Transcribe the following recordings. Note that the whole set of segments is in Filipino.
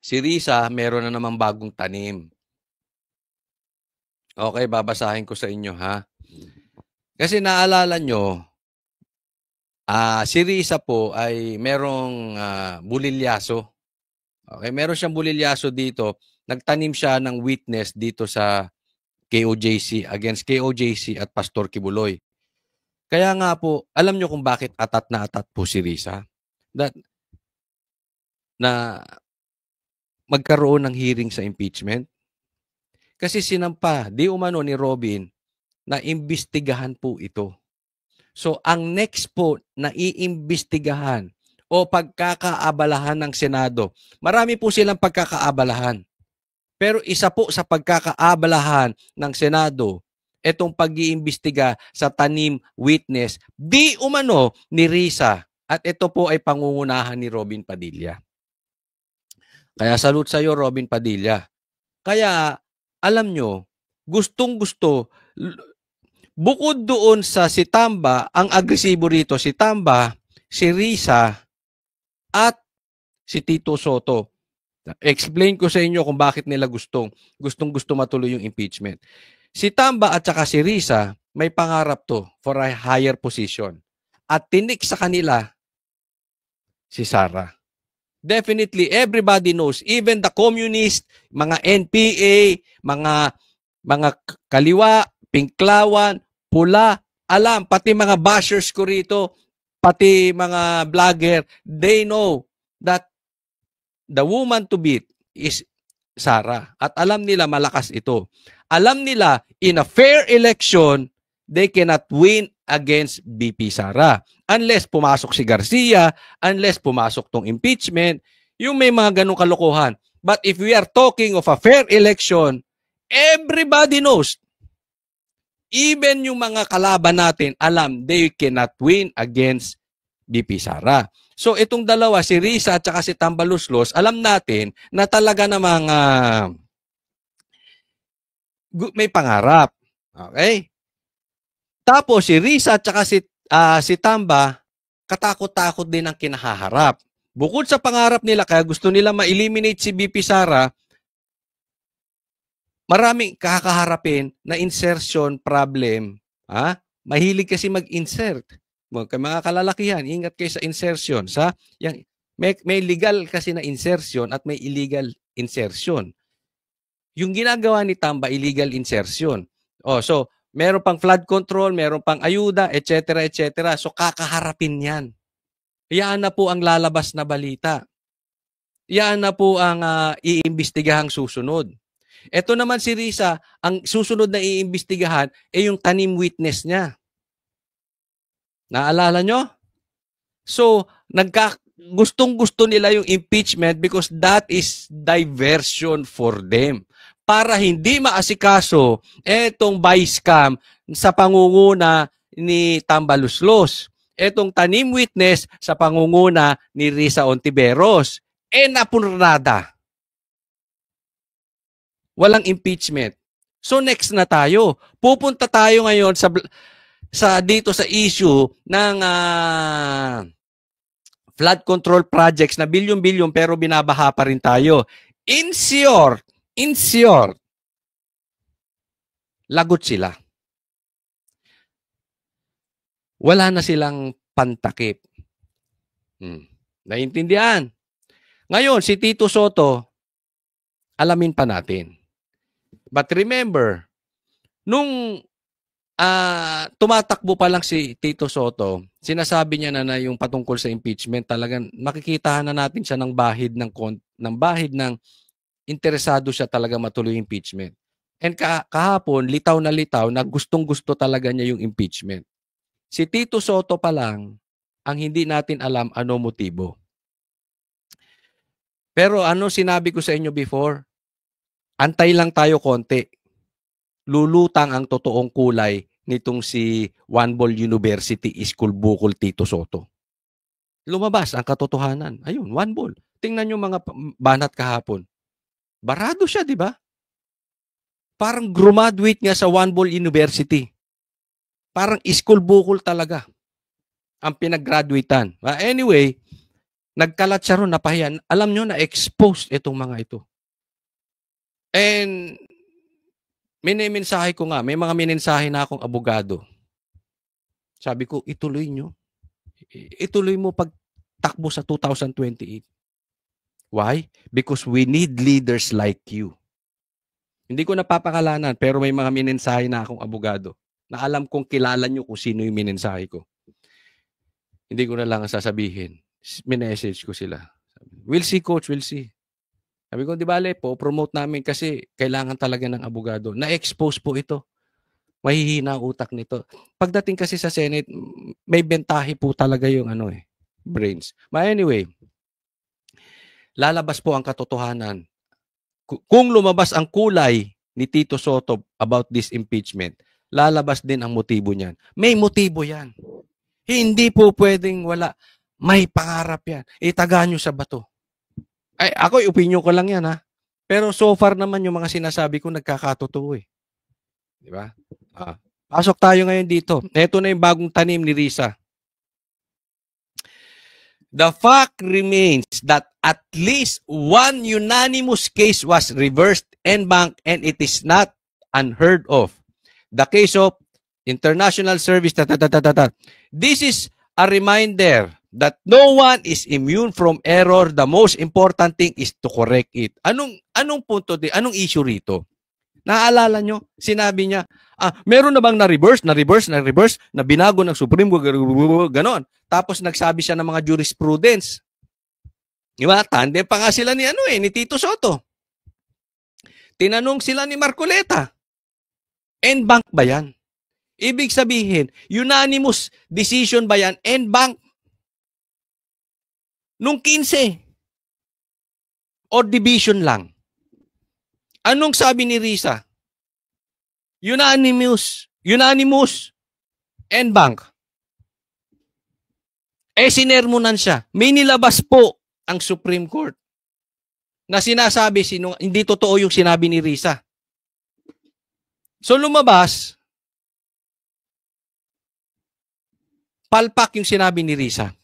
Si Risa, meron na namang bagong tanim. Okay, babasahin ko sa inyo, ha? Kasi naalala nyo, si Risa po ay merong bulilyaso. Okay, meron siyang bulilyaso dito. Nagtanim siya ng witness dito sa KOJC, against KOJC at Pastor Kibuloy. Kaya nga po, alam nyo kung bakit atat na atat po si Risa? Na magkaroon ng hearing sa impeachment? Kasi sinampa, di umano ni Robin, na imbestigahan po ito. So, ang next po na iimbestigahan o pagkakaabalahan ng Senado, marami po silang pagkakaabalahan. Pero isa po sa pagkakaabalahan ng Senado, itong pag-iimbestiga sa tanim witness, di umano ni Risa. At ito po ay pangungunahan ni Robin Padilla. Kaya salute sa iyo, Robin Padilla. Kaya, alam nyo, gustong-gusto, bukod doon sa si Tamba, ang agresibo rito, si Tamba, si Risa, at si Tito Soto. Explain ko sa inyo kung bakit nila gustong-gusto matuloy yung impeachment. Si Tamba at saka si Risa, may pangarap to for a higher position. At tinik sa kanila, si Sara. Definitely, everybody knows, even the communist, mga NPA, mga kaliwa, pinklawan, pula, alam, pati mga bashers ko rito, pati mga vlogger, they know that the woman to beat is Sara. At alam nila malakas ito. Alam nila, in a fair election, they cannot win against BP Sara. Unless pumasok si Garcia, unless pumasok tong impeachment, yung may mga ganong kalokohan. But if we are talking of a fair election, everybody knows, even yung mga kalaban natin, alam, they cannot win against BP Sara. So itong dalawa, si Risa at saka si Tambaluslos, alam natin na talaga namang may pangarap. Okay? Tapos si Risa at saka si Tamba, katakot-takot din ang kinahaharap. Bukod sa pangarap nila, kaya gusto nila ma-eliminate si BP Sara, maraming kakaharapin na insertion problem. Mahilig kasi mag-insert. Mga kalalakihan, ingat kayo sa insertion. May legal kasi na insertion at may illegal insertion. Yung ginagawa ni Tamba, illegal insertion. So, meron pang flood control, meron pang ayuda, etc., etc. So, kakaharapin yan. Yan na po ang lalabas na balita. Yan na po ang iimbestigahang susunod. Ito naman si Risa, ang susunod na iimbestigahan ay yung tanim witness niya. Naalala nyo? So, gustong-gusto nila yung impeachment because that is diversion for them. Para hindi maasikaso etong vice cam sa pangunguna ni Tambaluslos. Etong tanim witness sa pangunguna ni Risa Ontiveros. Napurnada. Walang impeachment. So next na tayo. Pupunta tayo ngayon dito sa issue ng flood control projects na bilyon-bilyon pero binabaha pa rin tayo. In short, lagot sila. Wala na silang pantakip. Naiintindihan? Ngayon, si Tito Soto, alamin pa natin. But remember, nung tumatakbo pa lang si Tito Soto, sinasabi niya na yung patungkol sa impeachment, talagang makikita na natin siya ng bahid ng interesado siya talaga matuloy yung impeachment. And kahapon, litaw na gustong-gusto talaga niya yung impeachment. Si Tito Soto pa lang, ang hindi natin alam ano motibo. Pero ano sinabi ko sa inyo before? Antay lang tayo konti. Lulutang ang totoong kulay nitong si One Ball University School Bukol Tito Soto. Lumabas ang katotohanan. Ayun, One Ball. Tingnan nyo mga banat kahapon. Barado siya, di ba? Parang graduate nga sa One Ball University. Parang school bukol talaga ang pinag-graduatean. Anyway, Nagkalat siya ron, napahiyan. Alam nyo, na-expose itong mga ito. And, minimensahe ko nga, may mga minensahe na akong abogado. Sabi ko, ituloy nyo. Ituloy mo pagtakbo sa 2028. Why? Because we need leaders like you. Hindi ko napapakalanan, pero may mga minensahe na akong abogado na alam kong kilala nyo kung sino yung minensahe ko. Hindi ko na lang sasabihin. Minessage ko sila. We'll see, coach, we'll see. Sabi ko, di bale po, promote namin kasi kailangan talaga ng abogado. Na-expose po ito. Mahihina ang utak nito. Pagdating kasi sa Senate, may bentahe po talaga yung brains. But anyway, lalabas po ang katotohanan. Kung lumabas ang kulay ni Tito Sotto about this impeachment, lalabas din ang motibo niyan. May motibo yan. Hindi po pwedeng wala. May pangarap yan. Itaga nyo sa bato. Ay, ako, opinion ko lang yan, ha? Pero so far naman yung mga sinasabi ko nagkakatotoo eh. Di ba? Pasok tayo ngayon dito. Ito na yung bagong tanim ni Risa. The fact remains that at least one unanimous case was reversed en banc and it is not unheard of. The case of International Service. This is a reminder that no one is immune from error. The most important thing is to correct it. Anong punto din? Anong issue rito? Naaalala nyo? Sinabi niya, meron na bang na-reverse, na binago ng Supreme Court, ganon. Tapos nagsabi siya ng mga jurisprudence. Diba? Tandem pa nga sila ni Tito Sotto. Tinanong sila ni Marcoleta. En banc ba yan? Ibig sabihin, unanimous decision ba yan? En banc? Nung 15? O division lang? Anong sabi ni Risa? Unanimous. En banc. Sinermonan siya. May nilabas po ang Supreme Court na sinasabi hindi totoo yung sinabi ni Risa. So lumabas, palpak yung sinabi ni Risa.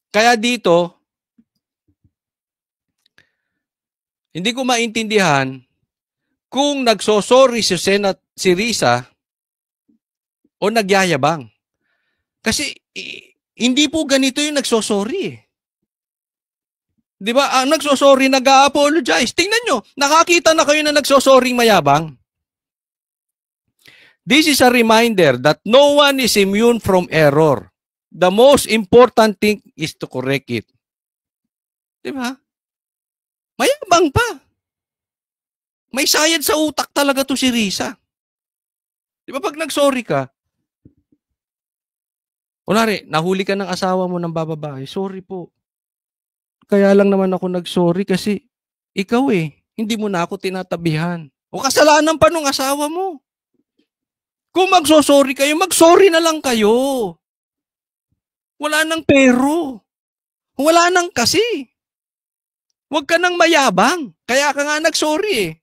Kaya dito, hindi ko maintindihan kung nagsosorry si Risa o nagyayabang. Kasi hindi po ganito yung nagsosorry eh. Di ba? Ang nagsosorry, nag-a-apologize. Tingnan nyo, nakakita na kayo na nagsosorry mayabang. This is a reminder that no one is immune from error. The most important thing is to correct it. Di ba? Mayabang pa. May sayad sa utak talaga to si Risa. Di ba pag nagsorry ka, kunwari, nahuli ka ng asawa mo ng bababae, sorry po. Kaya lang naman ako nagsorry kasi ikaw hindi mo na ako tinatabihan. O kasalanan pa nung asawa mo. Kung magsosorry kayo, magsorry na lang kayo. Wala nang pero. Wala nang kasi. Huwag ka nang mayabang. Kaya ka nga nagsorry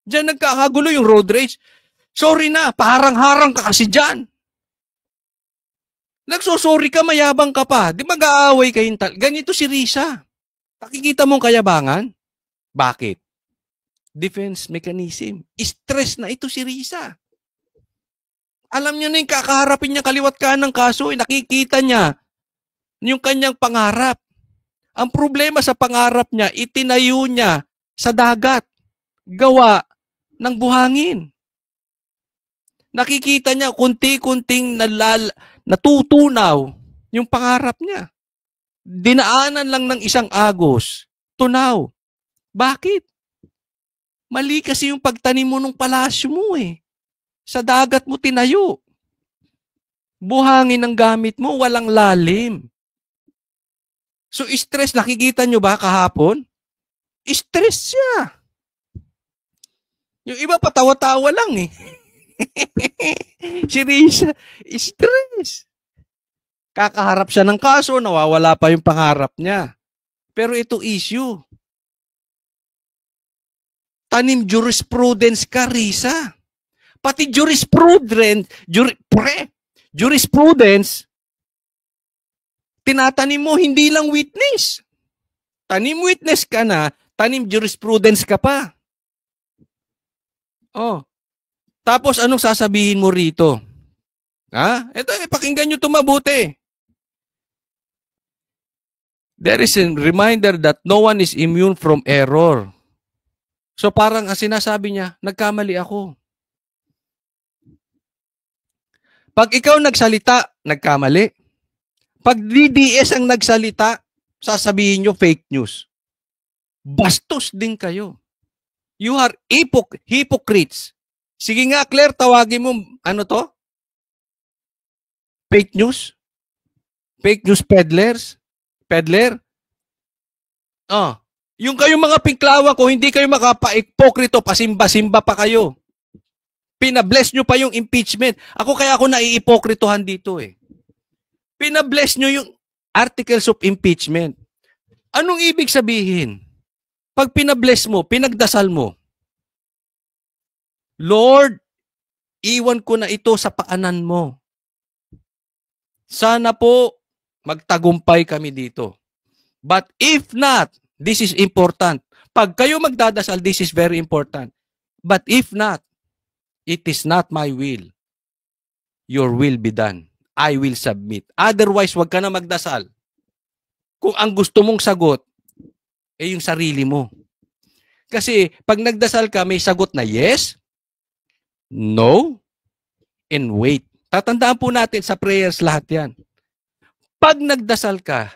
Diyan nagkakagulo yung road rage. Sorry na, paharang-harang ka kasi dyan. Nagsosorry ka, mayabang ka pa. Di mag-aaway kayong ganito si Risa. Nakikita mong kayabangan? Bakit? Defense mechanism. Stress na ito si Risa. Alam niyo na yung kakaharapin niya kaliwat kanan ng kaso, nakikita niya yung kanyang pangarap. Ang problema sa pangarap niya, itinayo niya sa dagat. Gawa ng buhangin. Nakikita niya kunti-kunting natutunaw yung pangarap niya. Dinaanan lang ng isang agos, tunaw. Bakit? Mali kasi yung pagtanim mo ng palasyo mo Sa dagat mo tinayo. Buhangin ang gamit mo, walang lalim. So stress, nakikita nyo ba kahapon? Stress siya. Yung iba patawa-tawa lang Si Risa, stress. Kakaharap siya ng kaso, nawawala pa yung pangarap niya. Pero ito issue. Tanim jurisprudence ka, Risa. Pati jurisprudence, tinatanim mo, hindi lang witness. Tanim witness ka na, tanim jurisprudence ka pa. Oh. Tapos anong sasabihin mo rito? Ha? Ito, pakinggan nyo ito mabuti. There is a reminder that no one is immune from error. So parang ang sinasabi niya, nagkamali ako. Pag ikaw nagsalita, nagkamali. Pag DDS ang nagsalita, sasabihin nyo fake news. Bastos din kayo. You are hypocrites. Sige nga, Claire, tawagin mo, ano to? Fake news? Fake news peddlers? Peddler? Oh, yung kayong mga pinklawa ko, hindi kayo makapa-ipokrito, pasimba-simba pa kayo. Pinabless nyo pa yung impeachment. Kaya ako naiipokritohan dito eh. Pinabless nyo yung articles of impeachment. Anong ibig sabihin? Pag pinabless mo, pinagdasal mo, Lord, iwan ko na ito sa paanan mo. Sana po magtagumpay kami dito. But if not, this is important. Pag kayo magdadasal, this is very important. But if not, it is not my will. Your will be done. I will submit. Otherwise, wag ka na magdasal. Kung ang gusto mong sagot, yung sarili mo. Kasi pag nagdasal ka, may sagot na yes, no, and wait. Tatandaan po natin sa prayers lahat yan. Pag nagdasal ka,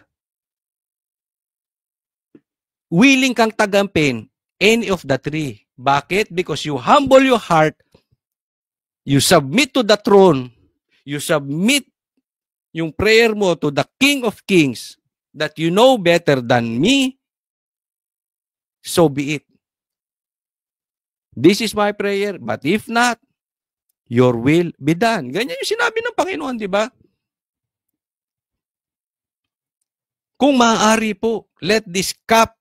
willing kang tagampin any of the three. Bakit? Because you humble your heart, you submit to the throne, you submit yung prayer mo to the King of Kings that you know better than me, so be it. This is my prayer, but if not, your will be done. Ganyan yung sinabi ng Panginoon, di ba? Kung maaari po, let this cup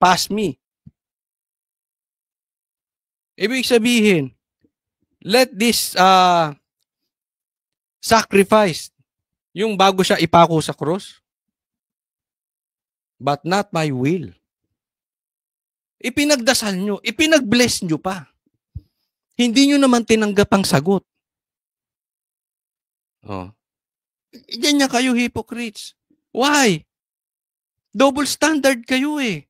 pass me. Ibig sabihin, let this sacrifice, yung bago siya ipako sa cross, but not my will. Ipinagdasal nyo, ipinag-bless nyo pa. Hindi nyo naman tinanggap ang sagot. Oh. Ganyan kayo, hypocrites. Why? Double standard kayo eh.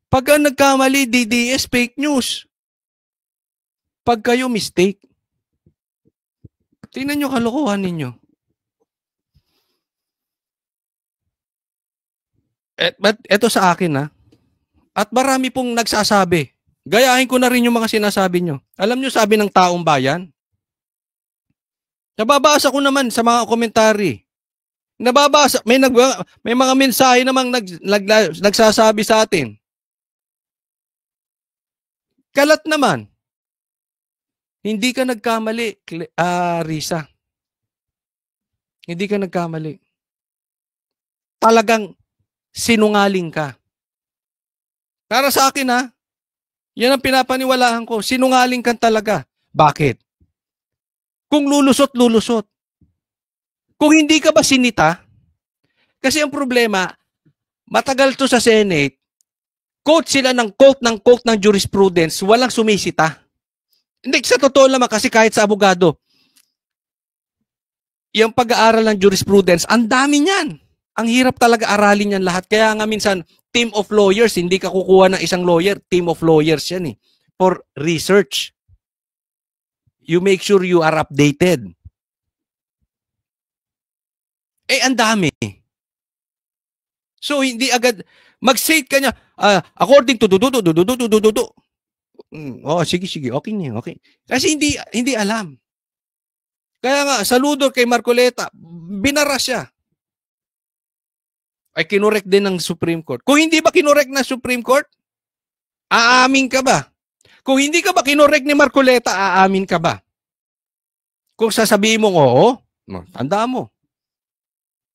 Pag nagkamali, DDS, fake news. Pag kayo mistake, tingnan nyo kalokohan ninyo. But eto sa akin ha. At marami pong nagsasabi. Gayahin ko na rin yung mga sinasabi nyo. Alam nyo sabi ng taong bayan? Nababasa ko naman sa mga komentary. Nababasa, may mga mensahe namang nagsasabi sa atin. Kalat naman. Hindi ka nagkamali, Risa. Hindi ka nagkamali. Talagang sinungaling ka. Para sa akin ha, yan ang pinapaniwalaan ko. Sinungaling ka talaga. Bakit? Kung lulusot, lulusot. Kung hindi ka ba sinita, kasi ang problema, matagal to sa Senate, quote sila ng quote ng jurisprudence, walang sumisita. Hindi, sa totoo naman kasi kahit sa abogado, yung pag-aaral ng jurisprudence, ang dami niyan. Ang hirap talaga aralin yan lahat. Kaya nga minsan, team of lawyers, hindi ka kukuha ng isang lawyer, team of lawyers yan eh. For research. You make sure you are updated. Ang dami. So, hindi agad, mag-state ka niya, according to sige, okay niya, okay. Kasi hindi alam. Kaya nga, saludo kay Marcoleta, binara siya. Ay kinorek din ng Supreme Court. Kung hindi ba kinorek ng Supreme Court, aamin ka ba? Kung hindi ka ba kinorek ni Marcoleta, aamin ka ba? Kung sasabihin mong oo, tandaan mo.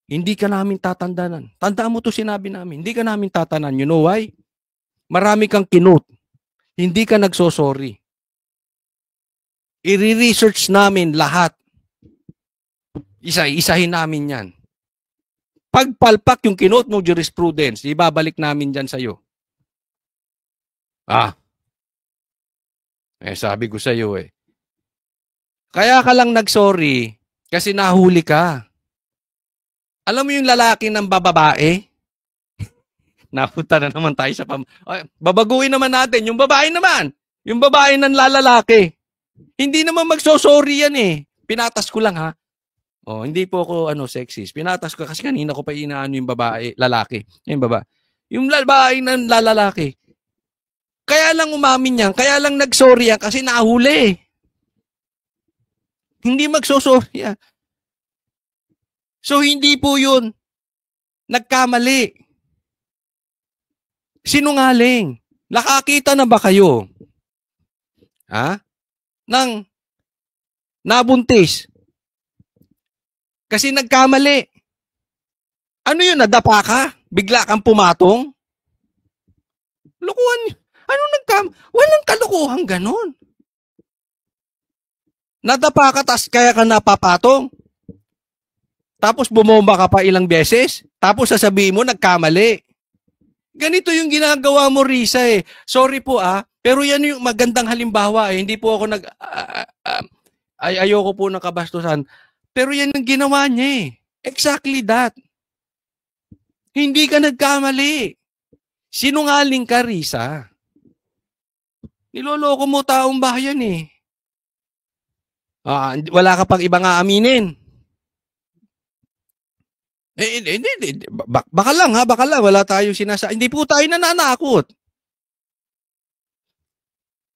Hindi ka namin tatandanan. Tandaan mo to sinabi namin. Hindi ka namin tatanan. You know why? Marami kang kinot. Hindi ka nagsosorry. I-research namin lahat. Isahin namin yan. Pagpalpak yung kinote mo jurisprudence, ibabalik namin dyan sa'yo. Sabi ko sa'yo eh. Kaya ka lang nag-sorry kasi nahuli ka. Alam mo yung lalaki ng bababae? Napunta na naman tayo sa babaguhin naman natin. Yung babae naman. Yung babae ng lalaki. Hindi naman magsosorry yan eh. Pinatas ko lang ha. Hindi po ako sexist. Pinatas ko kasi kanina ko pa inaano yung babae, lalaki. Yung babae. Yung babae ng lalaki. Kaya lang umamin yan. Kaya lang nagsorry yan kasi nahuli. Hindi magsosorry yan. So hindi po yun nagkamali. Sinungaling. Nakakita na ba kayo? Nang nabuntis. Kasi nagkamali. Ano yun? Nadapa ka? Bigla kang pumatong? Lukuhan. Walang kalukuhan ganon. Nadapa ka, tas kaya ka napapatong. Tapos bumomba ka pa ilang beses. Tapos sasabihin mo, nagkamali. Ganito yung ginagawa mo, Risa eh. Sorry po pero yan yung magandang halimbawa eh. Hindi po ako ayoko po ng kabastusan. Pero yan yung ginawa niya eh. Exactly that. Hindi ka nagkamali. Sinungaling ka, Risa. Niloloko mo taong bayan eh. Wala ka pang ibang aaminin. Baka lang. Wala tayong hindi po tayo nananakot.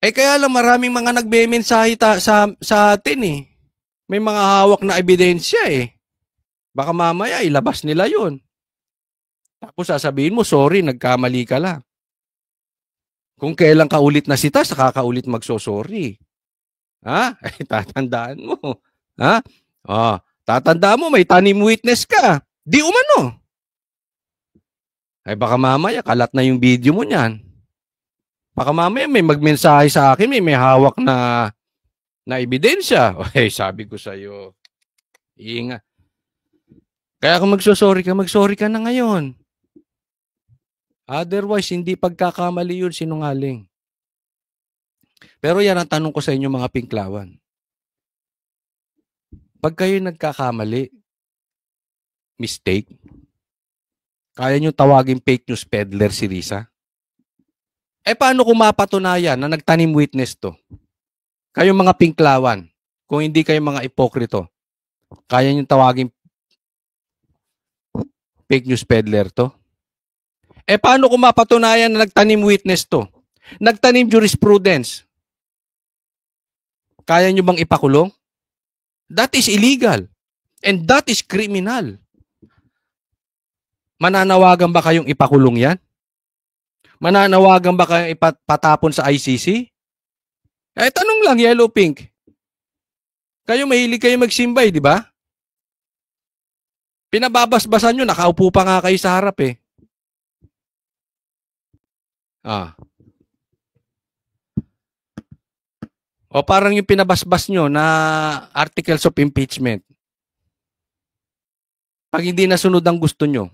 Kaya lang maraming mga nagbe-mensahe sa atin eh. May mga hawak na ebidensya eh. Baka mamaya ilabas nila yun. Tapos sasabihin mo, sorry, nagkamali ka lang. Kung kailan ka ulit na sita, saka ka ulit magsosorry. Tatandaan mo. Tatandaan mo, may tanim witness ka. Di umano. Baka mamaya, kalat na yung video mo niyan. Baka mamaya may magmensahe sa akin, may hawak na ebidensya. Sabi ko sa'yo, ingat. Kaya kung magsosorry ka na ngayon. Otherwise, hindi pagkakamali yun, sinungaling. Pero yan ang tanong ko sa inyo mga pinklawan. Pag kayo nagkakamali, mistake, kaya nyo tawagin fake news peddler si Risa? Paano kung mapatunayan na nagtanim witness to? Kayong mga pinklawan, kung hindi kayo mga ipokrito, kaya nyo tawagin fake news peddler to? Paano kung mapatunayan na nagtanim witness to? Nagtanim jurisprudence? Kaya nyo bang ipakulong? That is illegal. And that is criminal. Mananawagan ba kayong ipakulong yan? Mananawagan ba kayong ipatapon sa ICC? Tanong lang, Yellow Pink. Kayo mahilig kayo magsimbay, di ba? Pinababasbasan nyo, nakaupo pa nga kayo sa harap eh. O parang yung pinabasbas nyo na articles of impeachment. Pag hindi nasunod ang gusto nyo.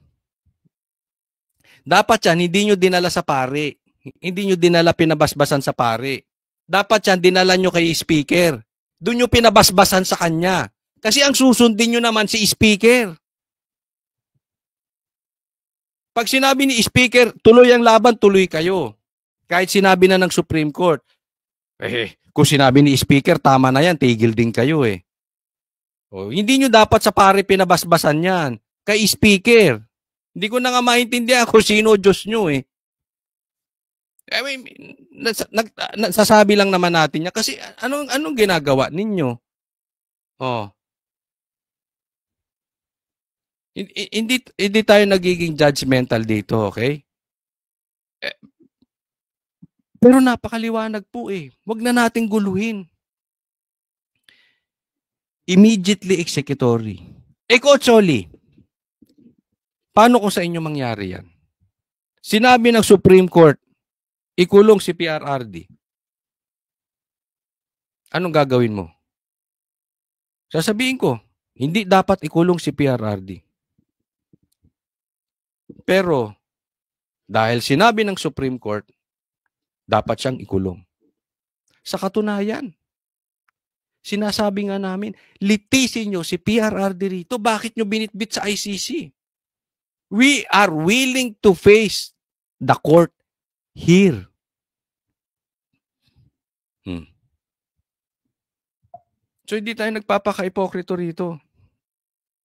Dapat yan, hindi nyo dinala sa pare. Hindi nyo dinala pinabasbasan sa pare. Dapat yan, dinala nyo kay speaker. Doon nyo pinabasbasan sa kanya. Kasi ang susundin nyo naman si speaker. Pag sinabi ni speaker, tuloy ang laban, tuloy kayo. Kahit sinabi na ng Supreme Court. Kung sinabi ni speaker, tama na yan, tigil din kayo eh. Hindi nyo dapat sa pare pinabasbasan yan. Kay speaker. Hindi ko na nga maintindihan kung sino Diyos nyo eh. Nasasabi lang naman natin niya kasi anong ginagawa ninyo? Hindi tayo nagiging judgmental dito, okay? Pero napakaliwanag po eh. Huwag na nating guluhin. Immediately executory. Coach Oli, paano kung sa inyo mangyari yan? Sinabi ng Supreme Court, ikulong si PRRD. Anong gagawin mo? Sasabihin ko, hindi dapat ikulong si PRRD. Pero, dahil sinabi ng Supreme Court, dapat siyang ikulong. Sa katunayan, sinasabi nga namin, litisin nyo si PRRD rito. Bakit nyo binitbit sa ICC? We are willing to face the court here. So, hindi tayo nagpapaka-ipokrito rito.